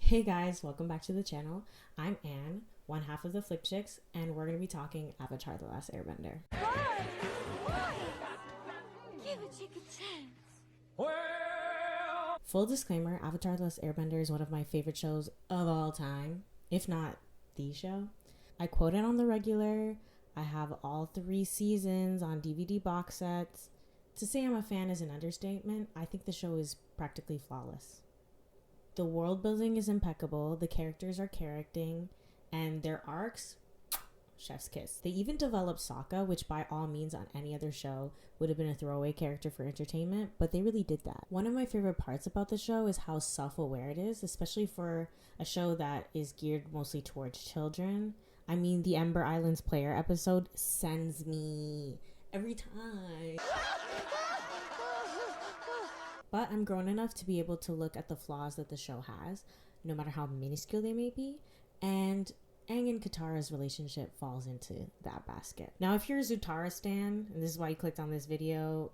Hey guys, welcome back to the channel. I'm Anne, one half of the Flick Chicks, and we're going to be talking Avatar: The Last Airbender. Why? Give a chick a chance. Full disclaimer, Avatar: The Last Airbender is one of my favorite shows of all time, if not the show. I quote it on the regular. I have all 3 seasons on DVD box sets. To say I'm a fan is an understatement. I think the show is practically flawless. The world building is impeccable, the characters are characting, and their arcs, chef's kiss. They even developed Sokka, which by all means on any other show would have been a throwaway character for entertainment, but they really did that. One of my favorite parts about the show is how self-aware it is, especially for a show that is geared mostly towards children. I mean, the Ember Islands player episode sends me every time. But I'm grown enough to be able to look at the flaws that the show has, no matter how minuscule they may be, and Aang and Katara's relationship falls into that basket. Now, if you're a Zutara stan, and this is why you clicked on this video,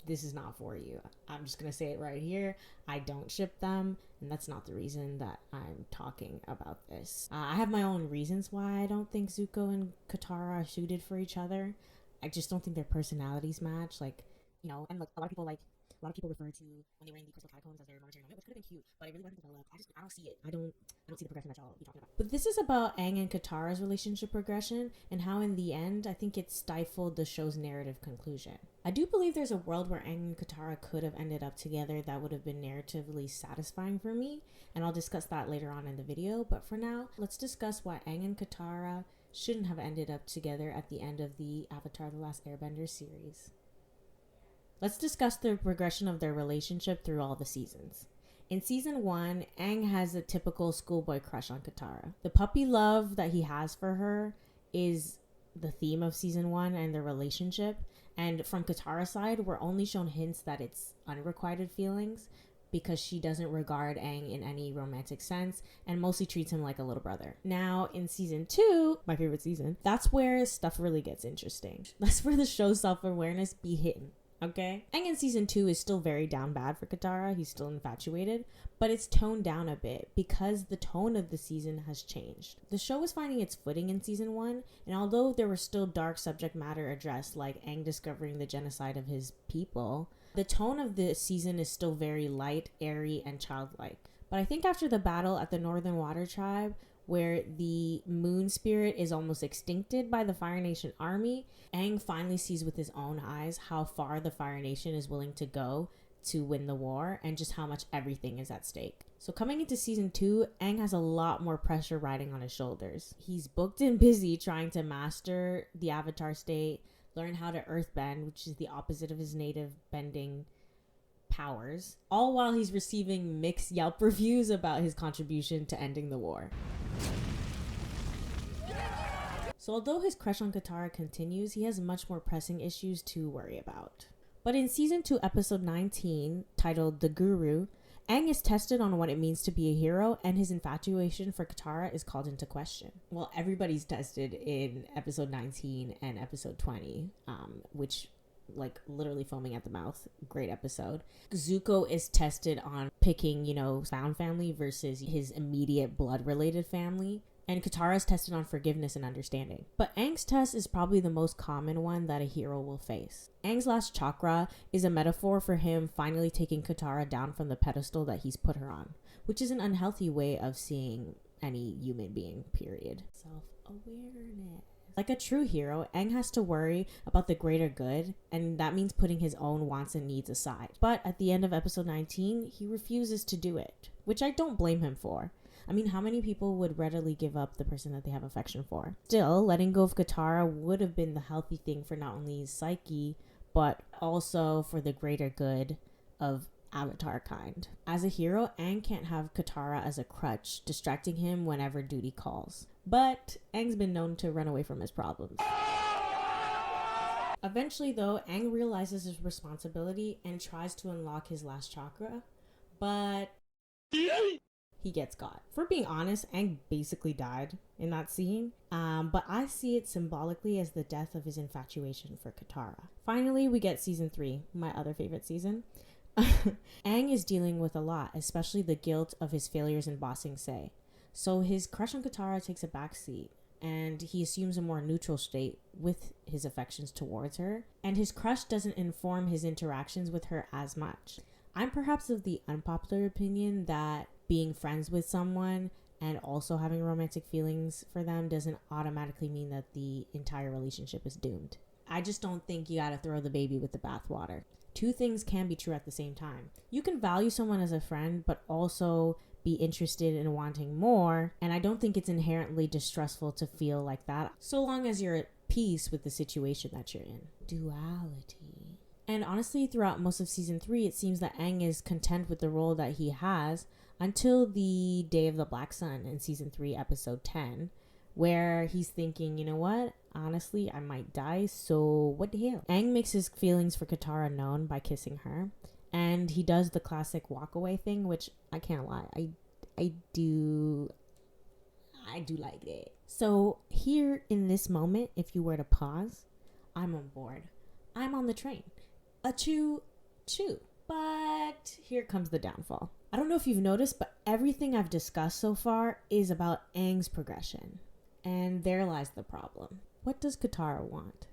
this is not for you. I'm just going to say it right here. I don't ship them, and that's not the reason that I'm talking about this. I have my own reasons why I don't think Zuko and Katara are suited for each other. I just don't think their personalities match. Like, you know, and like a lot of people refer to when they were in the Crystal Catacombs as their momentary moment, which could have been cute, but it really wasn't developed. I don't see it. I don't see the progression that y'all be talking about. But this is about Aang and Katara's relationship progression and how in the end, I think it stifled the show's narrative conclusion. I do believe there's a world where Aang and Katara could have ended up together that would have been narratively satisfying for me, and I'll discuss that later on in the video. But for now, let's discuss why Aang and Katara shouldn't have ended up together at the end of the Avatar: The Last Airbender series. Let's discuss the progression of their relationship through all the seasons. In season 1, Aang has a typical schoolboy crush on Katara. The puppy love that he has for her is the theme of season 1 and their relationship. And from Katara's side, we're only shown hints that it's unrequited feelings because she doesn't regard Aang in any romantic sense and mostly treats him like a little brother. Now, in season 2, my favorite season, that's where stuff really gets interesting. That's where the show's self-awareness be hitting. Okay? Aang in season 2 is still very down bad for Katara. He's still infatuated, but it's toned down a bit because the tone of the season has changed. The show was finding its footing in season 1, and although there was still dark subject matter addressed, like Aang discovering the genocide of his people, the tone of the season is still very light, airy, and childlike. But I think after the battle at the Northern Water Tribe, where the moon spirit is almost extincted by the Fire Nation army, Aang finally sees with his own eyes how far the Fire Nation is willing to go to win the war and just how much everything is at stake. So coming into season 2, Aang has a lot more pressure riding on his shoulders. He's booked and busy trying to master the Avatar state, learn how to earthbend, which is the opposite of his native bending powers, all while he's receiving mixed Yelp reviews about his contribution to ending the war. So although his crush on Katara continues, he has much more pressing issues to worry about. But in season 2, episode 19, titled The Guru, Aang is tested on what it means to be a hero, and his infatuation for Katara is called into question. Well, everybody's tested in episode 19 and episode 20, which like literally foaming at the mouth. Great episode. Zuko is tested on picking, found family versus his immediate blood related family. And Katara is tested on forgiveness and understanding. But Aang's test is probably the most common one that a hero will face. Aang's last chakra is a metaphor for him finally taking Katara down from the pedestal that he's put her on, which is an unhealthy way of seeing any human being, period. Self-awareness. Like a true hero, Aang has to worry about the greater good, and that means putting his own wants and needs aside. But at the end of episode 19, he refuses to do it, which I don't blame him for. I mean, how many people would readily give up the person that they have affection for? Still, letting go of Katara would have been the healthy thing for not only his psyche, but also for the greater good of Avatar kind. As a hero, Aang can't have Katara as a crutch, distracting him whenever duty calls. But Aang's been known to run away from his problems. Eventually, though, Aang realizes his responsibility and tries to unlock his last chakra, but he gets caught. For being honest, Aang basically died in that scene, but I see it symbolically as the death of his infatuation for Katara. Finally, we get season 3, my other favorite season, Aang is dealing with a lot, especially the guilt of his failures in bossing Say. So his crush on Katara takes a backseat, and he assumes a more neutral state with his affections towards her, and his crush doesn't inform his interactions with her as much. I'm perhaps of the unpopular opinion that being friends with someone and also having romantic feelings for them doesn't automatically mean that the entire relationship is doomed. I just don't think you gotta throw the baby with the bathwater. Two things can be true at the same time. You can value someone as a friend, but also be interested in wanting more, and I don't think it's inherently distressful to feel like that, so long as you're at peace with the situation that you're in. Duality. And honestly, throughout most of season 3, it seems that Aang is content with the role that he has until the Day of the Black Sun in season 3, episode 10, where he's thinking, you know what? Honestly, I might die, so what the hell? Aang makes his feelings for Katara known by kissing her, and he does the classic walk away thing, which I can't lie, I do like it. So here in this moment, if you were to pause, I'm on board. I'm on the train. Achoo, choo. But here comes the downfall. I don't know if you've noticed, but everything I've discussed so far is about Aang's progression. And there lies the problem. What does Katara want?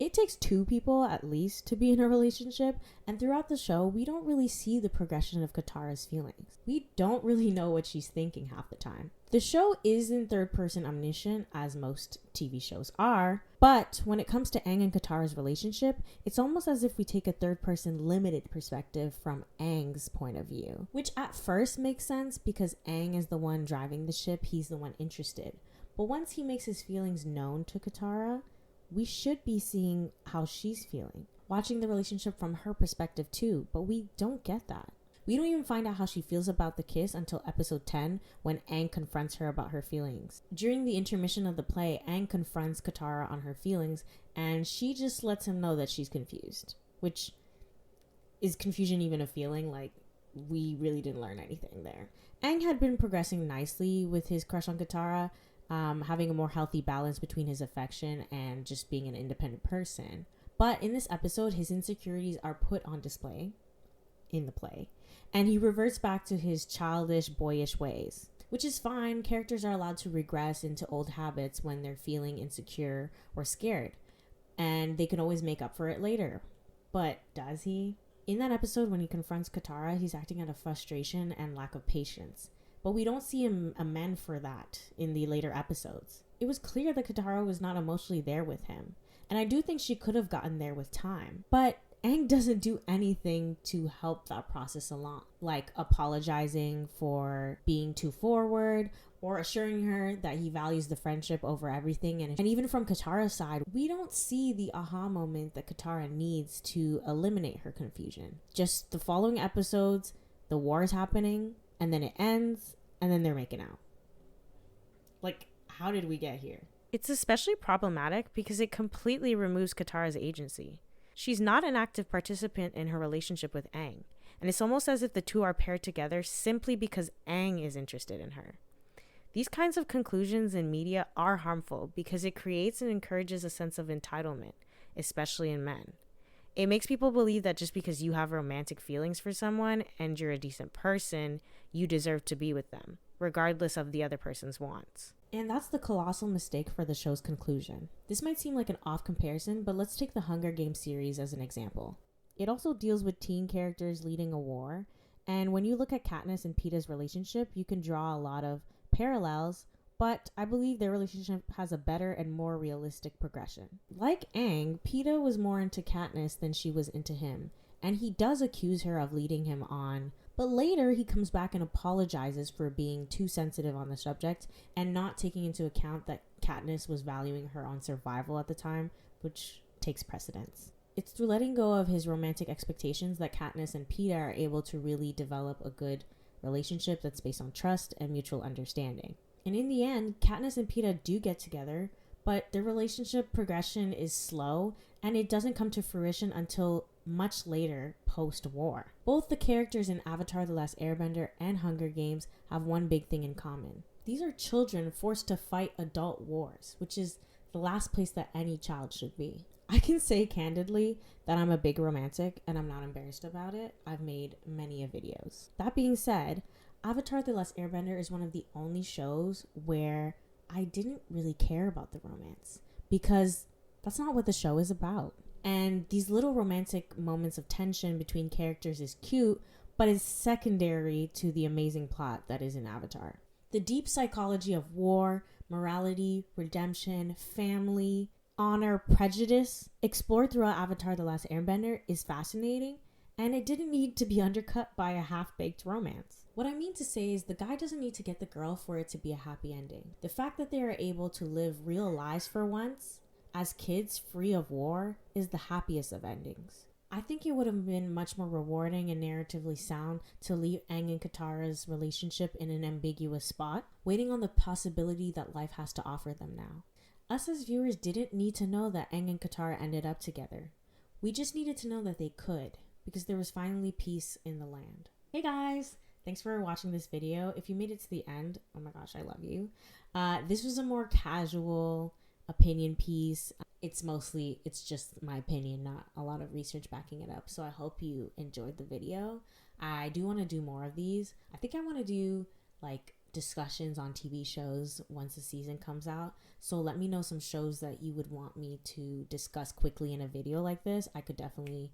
It takes two people at least to be in a relationship, and throughout the show, we don't really see the progression of Katara's feelings. We don't really know what she's thinking half the time. The show isn't third-person omniscient, as most TV shows are, but when it comes to Aang and Katara's relationship, it's almost as if we take a third-person limited perspective from Aang's point of view, which at first makes sense because Aang is the one driving the ship, he's the one interested. But once he makes his feelings known to Katara, we should be seeing how she's feeling, watching the relationship from her perspective too, but we don't get that. We don't even find out how she feels about the kiss until episode 10, when Aang confronts her about her feelings. During the intermission of the play, Aang confronts Katara on her feelings, and she just lets him know that she's confused. Which, is confusion even a feeling? Like, we really didn't learn anything there. Aang had been progressing nicely with his crush on Katara, having a more healthy balance between his affection and just being an independent person. But in this episode, his insecurities are put on display in the play, and he reverts back to his childish, boyish ways, which is fine. Characters are allowed to regress into old habits when they're feeling insecure or scared, and they can always make up for it later. But does he? In that episode, when he confronts Katara, he's acting out of frustration and lack of patience. But we don't see him amend for that in the later episodes. It was clear that Katara was not emotionally there with him, and I do think she could have gotten there with time. But Aang doesn't do anything to help that process along, like apologizing for being too forward or assuring her that he values the friendship over everything. And even from Katara's side, we don't see the aha moment that Katara needs to eliminate her confusion. Just the following episodes, the war is happening, and then it ends, and then they're making out. Like, how did we get here? It's especially problematic because it completely removes Katara's agency. She's not an active participant in her relationship with Aang, and it's almost as if the two are paired together simply because Aang is interested in her. These kinds of conclusions in media are harmful because it creates and encourages a sense of entitlement, especially in men. It makes people believe that just because you have romantic feelings for someone and you're a decent person, you deserve to be with them, regardless of the other person's wants. And that's the colossal mistake for the show's conclusion. This might seem like an off comparison, but let's take the Hunger Games series as an example. It also deals with teen characters leading a war, and when you look at Katniss and Peeta's relationship, you can draw a lot of parallels, but I believe their relationship has a better and more realistic progression. Like Aang, Peeta was more into Katniss than she was into him, and he does accuse her of leading him on, but later he comes back and apologizes for being too sensitive on the subject and not taking into account that Katniss was valuing her own survival at the time, which takes precedence. It's through letting go of his romantic expectations that Katniss and Peeta are able to really develop a good relationship that's based on trust and mutual understanding. And in the end, Katniss and Peeta do get together, but their relationship progression is slow, and it doesn't come to fruition until much later, post-war. Both the characters in Avatar: The Last Airbender and Hunger Games have one big thing in common. These are children forced to fight adult wars, which is the last place that any child should be. I can say candidly that I'm a big romantic and I'm not embarrassed about it. I've made many videos. That being said, Avatar: The Last Airbender is one of the only shows where I didn't really care about the romance because that's not what the show is about. And these little romantic moments of tension between characters is cute, but it's secondary to the amazing plot that is in Avatar. The deep psychology of war, morality, redemption, family, honor, prejudice explored throughout Avatar: The Last Airbender is fascinating, and it didn't need to be undercut by a half-baked romance. What I mean to say is the guy doesn't need to get the girl for it to be a happy ending. The fact that they are able to live real lives for once, as kids free of war, is the happiest of endings. I think it would have been much more rewarding and narratively sound to leave Aang and Katara's relationship in an ambiguous spot, waiting on the possibility that life has to offer them now. Us as viewers didn't need to know that Aang and Katara ended up together. We just needed to know that they could, because there was finally peace in the land. Hey guys! Thanks for watching this video. If you made it to the end, oh my gosh, I love you. This was a more casual opinion piece. It's just my opinion, not a lot of research backing it up. So I hope you enjoyed the video. I do want to do more of these. I think I want to do like discussions on TV shows once the season comes out. So let me know some shows that you would want me to discuss quickly in a video like this. I could definitely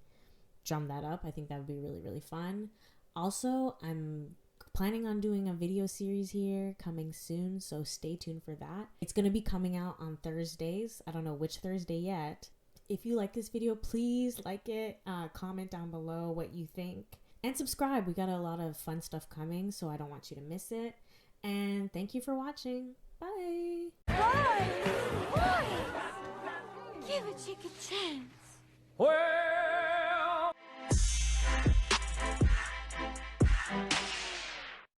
drum that up. I think that would be really, really fun. Also, I'm planning on doing a video series here coming soon, so stay tuned for that. It's going to be coming out on Thursdays. I don't know which Thursday yet. If you like this video, please like it, comment down below what you think, and subscribe. We got a lot of fun stuff coming, so I don't want you to miss it. And thank you for watching. Bye! Boys! Give a chick a chance.